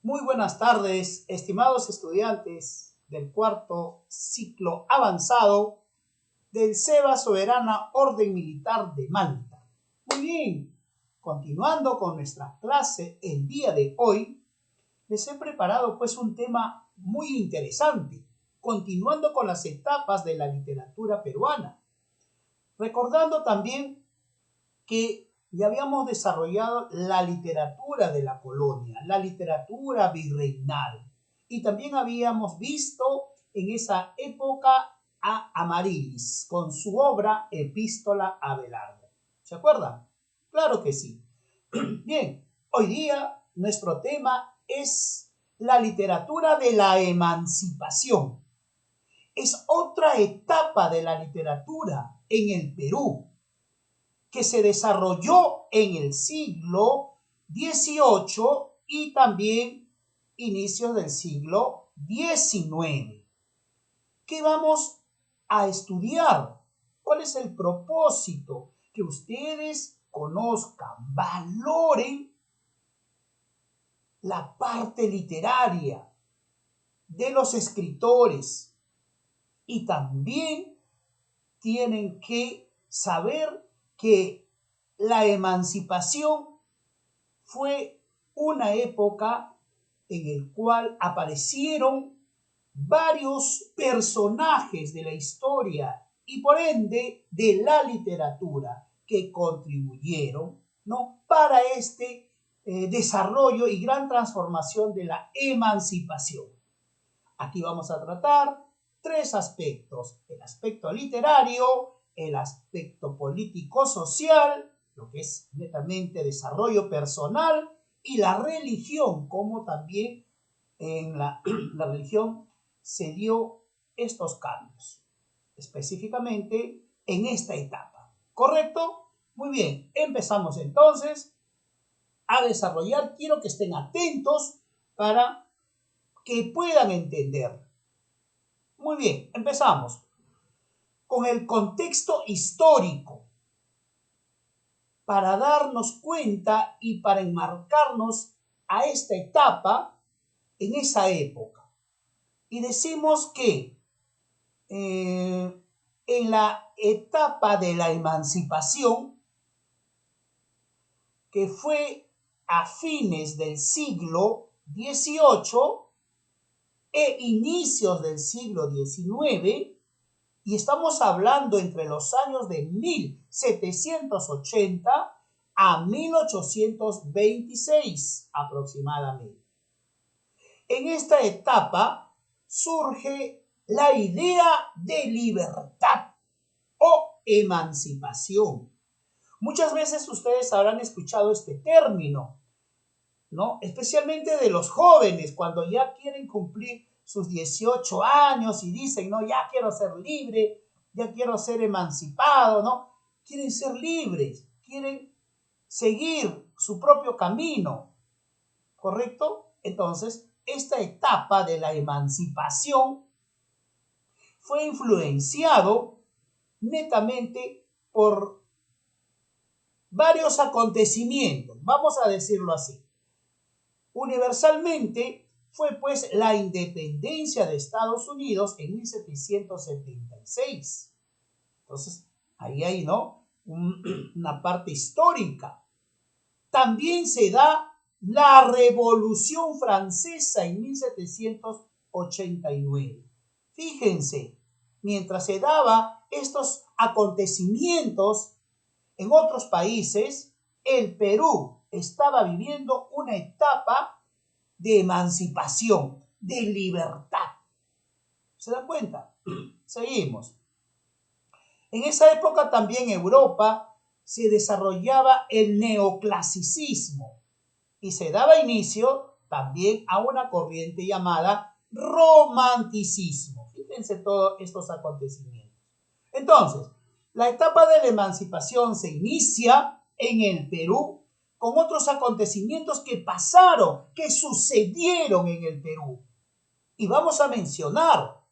Muy buenas tardes, estimados estudiantes del cuarto ciclo avanzado del SEBA Soberana Orden Militar de Malta. Muy bien, continuando con nuestra clase el día de hoy, les he preparado pues un tema muy interesante, continuando con las etapas de la literatura peruana. Recordando también que ya habíamos desarrollado la literatura de la colonia, la literatura virreinal, y también habíamos visto en esa época a Amaryllis con su obra Epístola a Abelardo. ¿Se acuerdan? Claro que sí. Bien, hoy día nuestro tema es la literatura de la emancipación. Es otra etapa de la literatura en el Perú, que se desarrolló en el siglo XVIII y también inicios del siglo XIX. ¿Qué vamos a estudiar? ¿Cuál es el propósito? Que ustedes conozcan, valoren la parte literaria de los escritores y también tienen que saber que la emancipación fue una época en la cual aparecieron varios personajes de la historia y por ende de la literatura que contribuyeron, ¿no?, para este desarrollo y gran transformación de la emancipación. Aquí vamos a tratar tres aspectos: el aspecto literario, el aspecto político-social, lo que es netamente desarrollo personal, y la religión, como también en la religión se dio estos cambios, específicamente en esta etapa. ¿Correcto? Muy bien, empezamos entonces a desarrollar. Quiero que estén atentos para que puedan entender. Muy bien, empezamos con el contexto histórico para darnos cuenta y para enmarcarnos a esta etapa en esa época. Y decimos que en la etapa de la emancipación, que fue a fines del siglo XVIII e inicios del siglo XIX, y estamos hablando entre los años de 1780 a 1826 aproximadamente. En esta etapa surge la idea de libertad o emancipación. Muchas veces ustedes habrán escuchado este término, ¿no?, especialmente de los jóvenes, cuando ya quieren cumplir sus 18 años y dicen, no, ya quiero ser libre, ya quiero ser emancipado, ¿no? Quieren ser libres, quieren seguir su propio camino, ¿correcto? Entonces, esta etapa de la emancipación fue influenciado netamente por varios acontecimientos, vamos a decirlo así. Universalmente fue pues la independencia de Estados Unidos en 1776. Entonces, ahí hay, ¿no?, una parte histórica. También se da la Revolución Francesa en 1789. Fíjense, mientras se daba estos acontecimientos en otros países, el Perú estaba viviendo una etapa de emancipación, de libertad. ¿Se dan cuenta? Seguimos. En esa época también en Europa se desarrollaba el neoclasicismo y se daba inicio también a una corriente llamada romanticismo. Fíjense todos estos acontecimientos. Entonces, la etapa de la emancipación se inicia en el Perú con otros acontecimientos que pasaron, que sucedieron en el Perú. Y vamos a mencionar,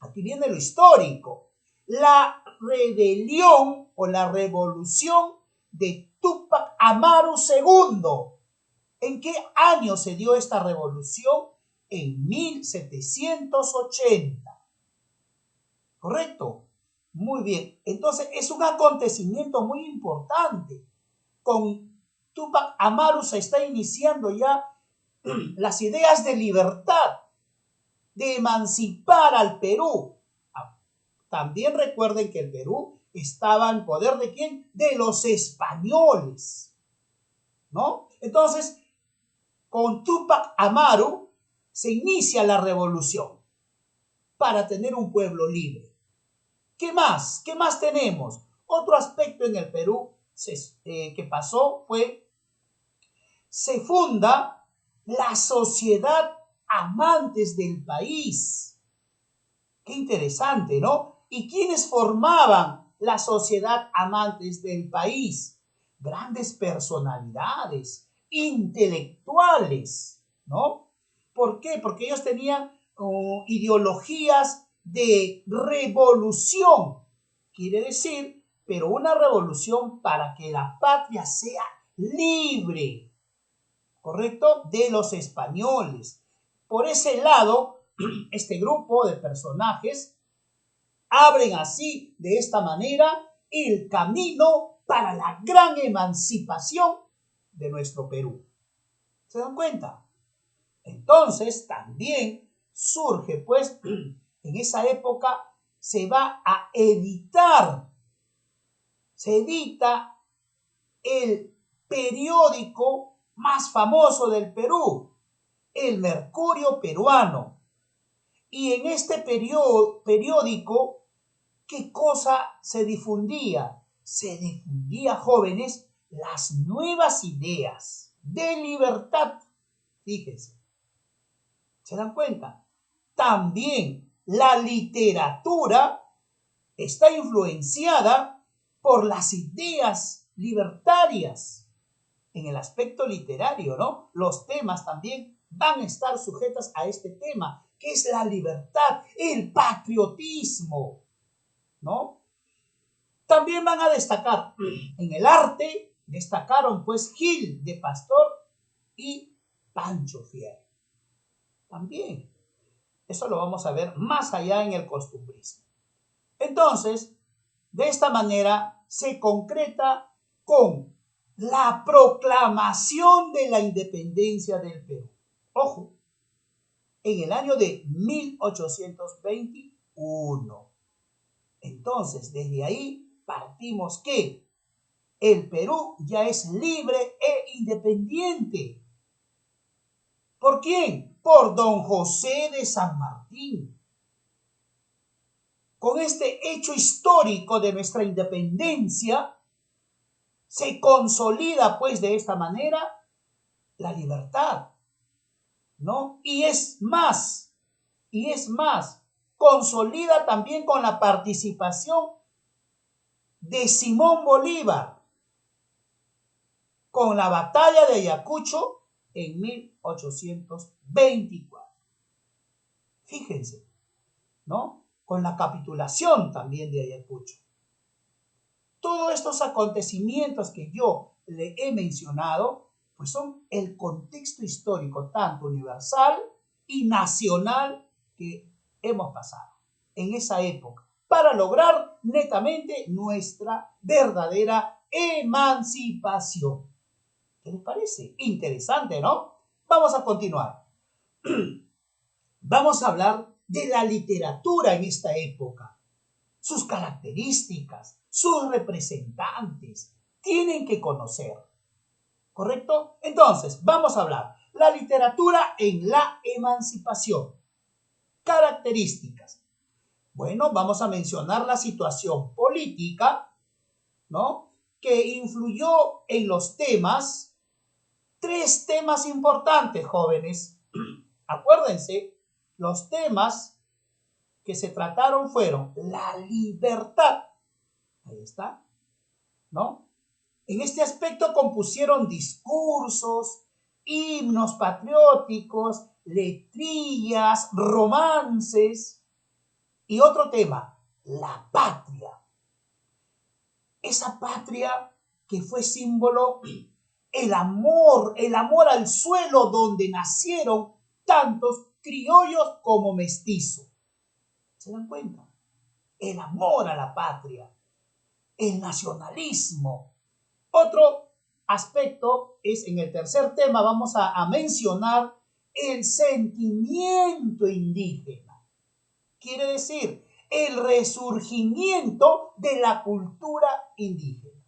aquí viene lo histórico, la rebelión o la revolución de Túpac Amaru II ¿En qué año se dio esta revolución? En 1780. ¿Correcto? Muy bien. Entonces es un acontecimiento muy importante. Con Tupac Amaru se está iniciando ya las ideas de libertad, de emancipar al Perú. También recuerden que el Perú estaba en poder ¿de quién? De los españoles, ¿no? Entonces, con Tupac Amaru se inicia la revolución para tener un pueblo libre. ¿Qué más? ¿Qué más tenemos? Otro aspecto en el Perú que pasó fue, se funda la Sociedad Amantes del País. Qué interesante, ¿no? ¿Y quiénes formaban la Sociedad Amantes del País? Grandes personalidades, intelectuales, ¿no? ¿Por qué? Porque ellos tenían ideologías de revolución, quiere decir, pero una revolución para que la patria sea libre, ¿correcto? De los españoles. Por ese lado, este grupo de personajes abren así, de esta manera, el camino para la gran emancipación de nuestro Perú. ¿Se dan cuenta? Entonces, también surge, pues, en esa época se va a editar, se edita el periódico más famoso del Perú, el Mercurio Peruano. Y en este periódico, ¿qué cosa se difundía? Se difundía, jóvenes, las nuevas ideas de libertad. Fíjense, ¿se dan cuenta? También la literatura está influenciada por las ideas libertarias en el aspecto literario, ¿no? Los temas también van a estar sujetos a este tema, que es la libertad, el patriotismo, ¿no? También van a destacar en el arte, destacaron pues Gil de Pastor y Pancho Fierro. También, eso lo vamos a ver más allá en el costumbrismo. Entonces, de esta manera se concreta con la proclamación de la independencia del Perú. Ojo, en el año de 1821. Entonces, desde ahí partimos que el Perú ya es libre e independiente. ¿Por quién? Por don José de San Martín. Con este hecho histórico de nuestra independencia, se consolida pues de esta manera la libertad, ¿no? Y es más, consolida también con la participación de Simón Bolívar con la batalla de Ayacucho en 1824. Fíjense, ¿no? Con la capitulación también de Ayacucho. Todos estos acontecimientos que yo le he mencionado, pues son el contexto histórico tanto universal y nacional que hemos pasado en esa época para lograr netamente nuestra verdadera emancipación. ¿Qué les parece? Interesante, ¿no? Vamos a continuar. Vamos a hablar de la literatura en esta época, sus características, sus representantes. Tienen que conocer, ¿correcto? Entonces, vamos a hablar la literatura en la emancipación. Características. Bueno, vamos a mencionar la situación política, ¿no? Que influyó en los temas. 3 temas importantes, jóvenes. Acuérdense, los temas que se trataron fueron la libertad. Ahí está, ¿no? En este aspecto compusieron discursos, himnos patrióticos, letrillas, romances y otro tema, la patria. Esa patria que fue símbolo el amor al suelo donde nacieron tantos criollos como mestizos. ¿Se dan cuenta? El amor a la patria, el nacionalismo. Otro aspecto es, en el tercer tema, vamos a mencionar el sentimiento indígena. Quiere decir, el resurgimiento de la cultura indígena.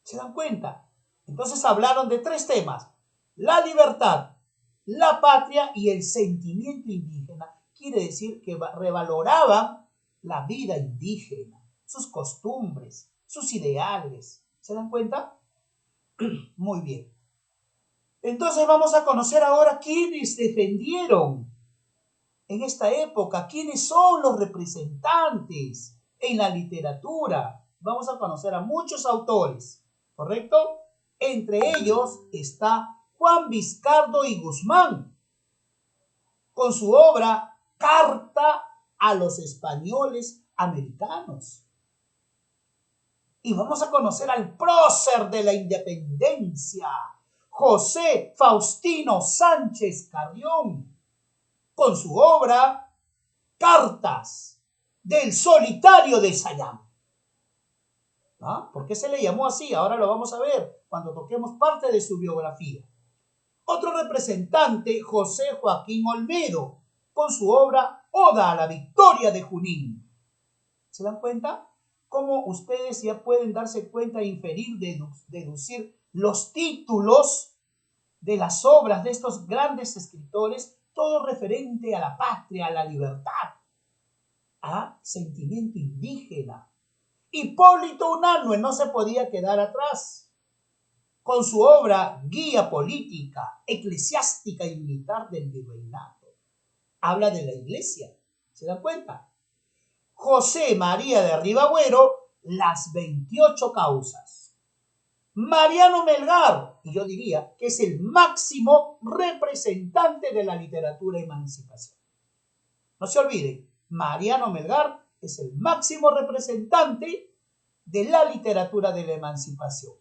¿Se dan cuenta? Entonces hablaron de tres temas: la libertad, la patria y el sentimiento indígena. Quiere decir que revaloraban la vida indígena, sus costumbres, sus ideales. ¿Se dan cuenta? Muy bien. Entonces vamos a conocer ahora quiénes defendieron en esta época, quiénes son los representantes en la literatura. Vamos a conocer a muchos autores, ¿correcto? Entre ellos está Juan Vizcardo y Guzmán, con su obra Carta a los Españoles Americanos. Y vamos a conocer al prócer de la independencia, José Faustino Sánchez Carrión, con su obra Cartas del Solitario de Sayán. ¿Ah? ¿Por qué se le llamó así? Ahora lo vamos a ver cuando toquemos parte de su biografía. Otro representante, José Joaquín Olmedo, con su obra Oda a la Victoria de Junín. ¿Se dan cuenta? Cómo ustedes ya pueden darse cuenta e inferir, deducir los títulos de las obras de estos grandes escritores, todo referente a la patria, a la libertad, a sentimiento indígena. Hipólito Unanue no se podía quedar atrás, con su obra Guía Política, Eclesiástica y Militar del Virreinato. Habla de la iglesia, ¿se dan cuenta? José María de Ribagüero, Las 28 Causas. Mariano Melgar, y yo diría que es el máximo representante de la literatura emancipación. No se olviden, Mariano Melgar es el máximo representante de la literatura de la emancipación,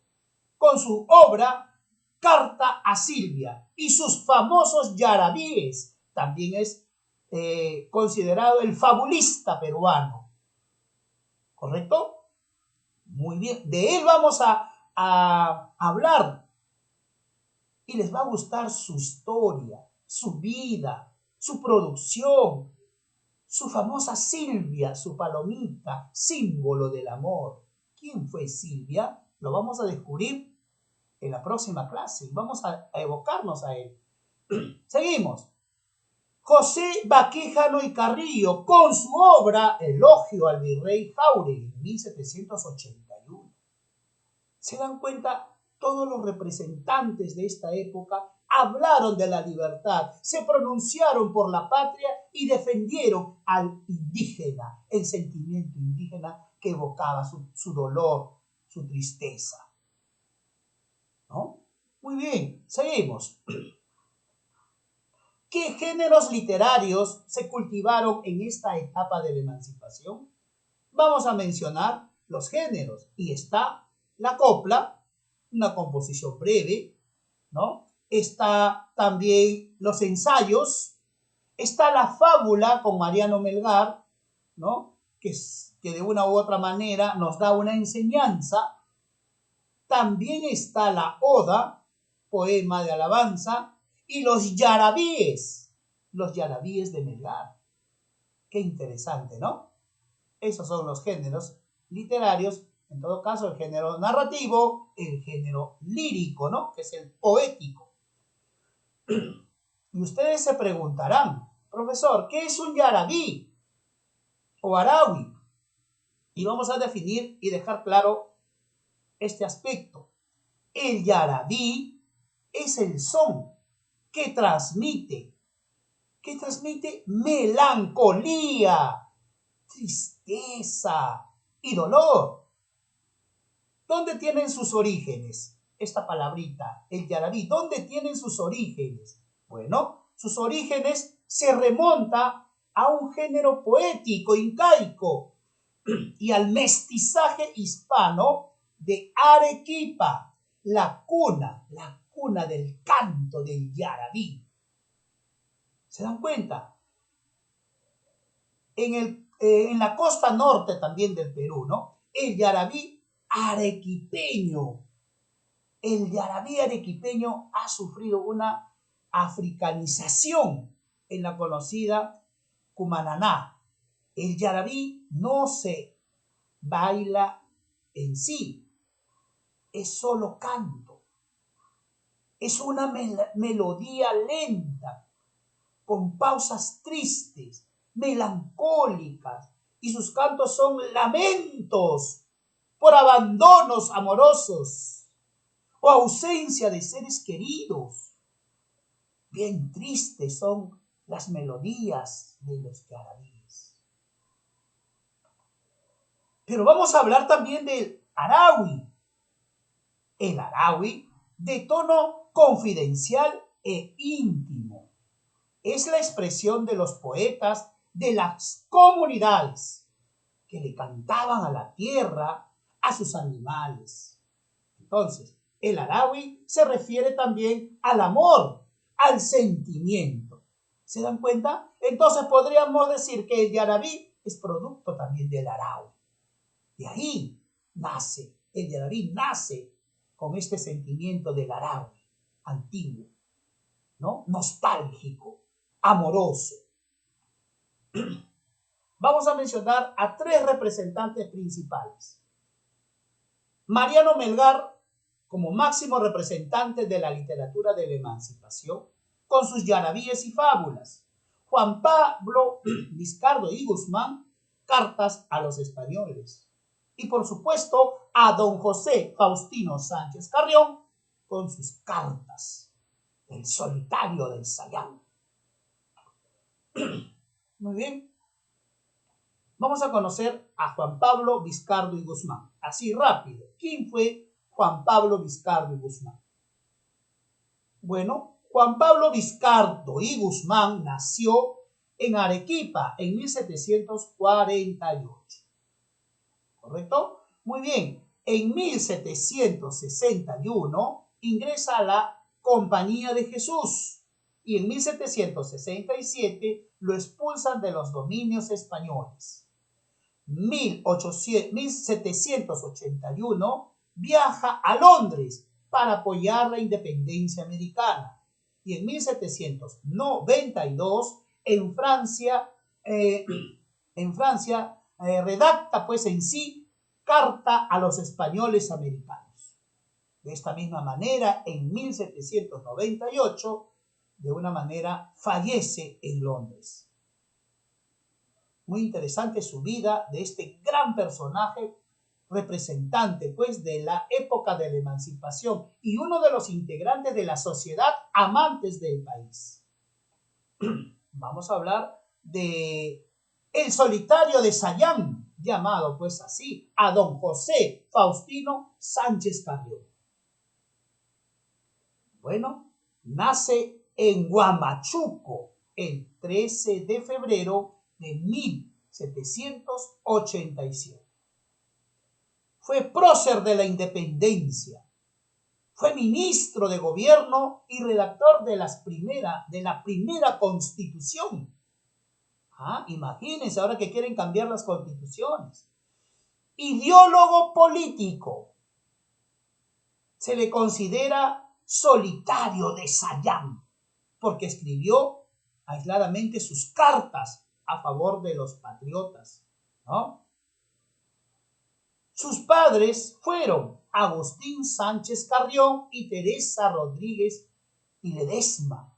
con su obra Carta a Silvia y sus famosos yarabíes. También es considerado el fabulista peruano. ¿Correcto? Muy bien. De él vamos a hablar y les va a gustar su historia, su vida, su producción, su famosa Silvia, su palomita, símbolo del amor. ¿Quién fue Silvia? Lo vamos a descubrir en la próxima clase y vamos a evocarnos a él. Seguimos. José Baquéjano y Carrillo, con su obra Elogio al Virrey Jáuregui, en 1781. ¿Se dan cuenta? Todos los representantes de esta época hablaron de la libertad, se pronunciaron por la patria y defendieron al indígena, el sentimiento indígena que evocaba su dolor, su tristeza. ¿No? Muy bien, seguimos. ¿Qué géneros literarios se cultivaron en esta etapa de la emancipación? Vamos a mencionar los géneros. Y está la copla, una composición breve, ¿no? Está también los ensayos. Está la fábula con Mariano Melgar, ¿no? Que de una u otra manera nos da una enseñanza. También está la oda, poema de alabanza, y los yarabíes de Melgar. Qué interesante, ¿no? Esos son los géneros literarios, en todo caso el género narrativo, el género lírico, ¿no? Que es el poético. Y ustedes se preguntarán, profesor, ¿qué es un yarabí o arawi? Y vamos a definir y dejar claro este aspecto. El yarabí es el son que transmite melancolía, tristeza y dolor. ¿Dónde tienen sus orígenes? Esta palabrita, el yarabí, ¿dónde tienen sus orígenes? Bueno, sus orígenes se remonta a un género poético incaico y al mestizaje hispano de Arequipa, la cuna del canto del yarabí. ¿Se dan cuenta? En la costa norte también del Perú, ¿no? El yarabí arequipeño. El yarabí arequipeño ha sufrido una africanización en la conocida Cumananá. El yarabí no se baila en sí, es solo canto. Es una melodía lenta, con pausas tristes, melancólicas, y sus cantos son lamentos por abandonos amorosos o ausencia de seres queridos. Bien tristes son las melodías de los yarabíes. Pero vamos a hablar también del araui. El araui, de tono confidencial e íntimo, es la expresión de los poetas de las comunidades que le cantaban a la tierra, a sus animales. Entonces, el araui se refiere también al amor, al sentimiento. ¿Se dan cuenta? Entonces podríamos decir que el yarabí es producto también del araui. De ahí nace, el yarabí nace con este sentimiento del araui antiguo, ¿no? Nostálgico, amoroso. Vamos a mencionar a tres representantes principales. Mariano Melgar, como máximo representante de la literatura de la emancipación, con sus yarabíes y fábulas. Juan Pablo Vizcardo y Guzmán, cartas a los españoles. Y por supuesto a don José Faustino Sánchez Carrión, con sus cartas, el solitario del Sayán. Muy bien. Vamos a conocer a Juan Pablo Vizcardo y Guzmán. Así rápido. ¿Quién fue Juan Pablo Vizcardo y Guzmán? Bueno, Juan Pablo Vizcardo y Guzmán nació en Arequipa en 1748. ¿Correcto? Muy bien. En 1761 ingresa a la Compañía de Jesús y en 1767 lo expulsan de los dominios españoles. 1781 viaja a Londres para apoyar la independencia americana y en 1792 en Francia redacta pues en sí carta a los españoles americanos. De esta misma manera, en 1798, de una manera fallece en Londres. Muy interesante su vida de este gran personaje, representante pues de la época de la emancipación y uno de los integrantes de la sociedad amantes del país. Vamos a hablar de el solitario de Sayán, llamado pues así a don José Faustino Sánchez Carrión. Bueno, nace en Huamachuco el 13 de febrero de 1787. Fue prócer de la independencia, fue ministro de gobierno y redactor de la primera constitución. Imagínense ahora que quieren cambiar las constituciones. Ideólogo político. Se le considera solitario de Sayán, porque escribió aisladamente sus cartas a favor de los patriotas, ¿no? Sus padres fueron Agustín Sánchez Carrión y Teresa Rodríguez y Ledesma.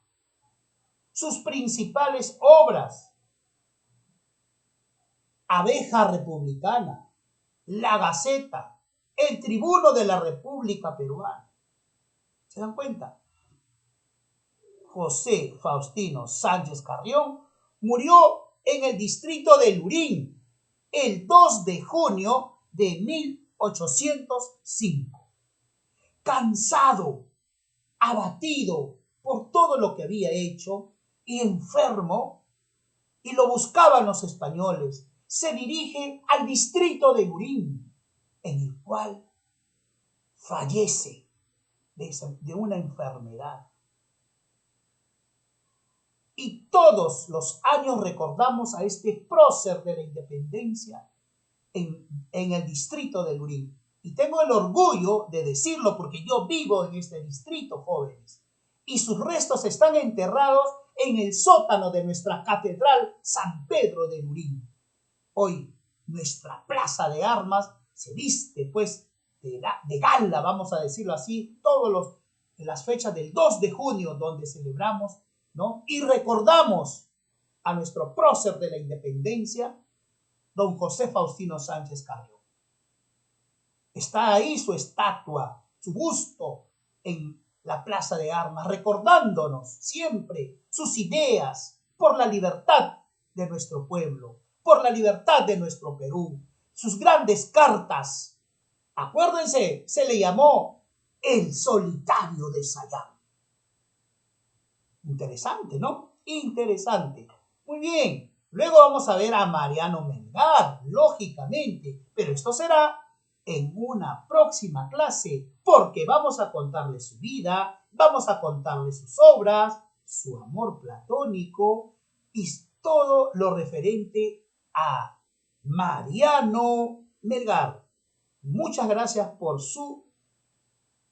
Sus principales obras: Abeja Republicana, La Gaceta, El Tribuno de la República Peruana. ¿Se dan cuenta? José Faustino Sánchez Carrión murió en el distrito de Lurín el 2 de junio de 1805. Cansado, abatido por todo lo que había hecho y enfermo, y lo buscaban los españoles, se dirige al distrito de Lurín, en el cual fallece de una enfermedad. Y todos los años recordamos a este prócer de la independencia en el distrito de Lurín. Y tengo el orgullo de decirlo porque yo vivo en este distrito, jóvenes. Y sus restos están enterrados en el sótano de nuestra catedral San Pedro de Lurín. Hoy nuestra plaza de armas se viste pues de gala, vamos a decirlo así, todas las fechas del 2 de junio donde celebramos, ¿no? Y recordamos a nuestro prócer de la independencia, don José Faustino Sánchez Carrión. Está ahí su estatua, su busto en la plaza de armas, recordándonos siempre sus ideas por la libertad de nuestro pueblo, por la libertad de nuestro Perú, sus grandes cartas. Acuérdense, se le llamó el solitario de Sayán. Interesante, ¿no? Interesante. Muy bien. Luego vamos a ver a Mariano Melgar, lógicamente, pero esto será en una próxima clase, porque vamos a contarle su vida, vamos a contarle sus obras, su amor platónico y todo lo referente a Mariano Melgar. Muchas gracias por su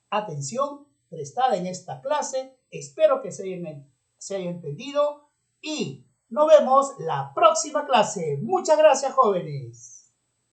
atención prestada en esta clase. Espero que se haya entendido y nos vemos la próxima clase. Muchas gracias, jóvenes.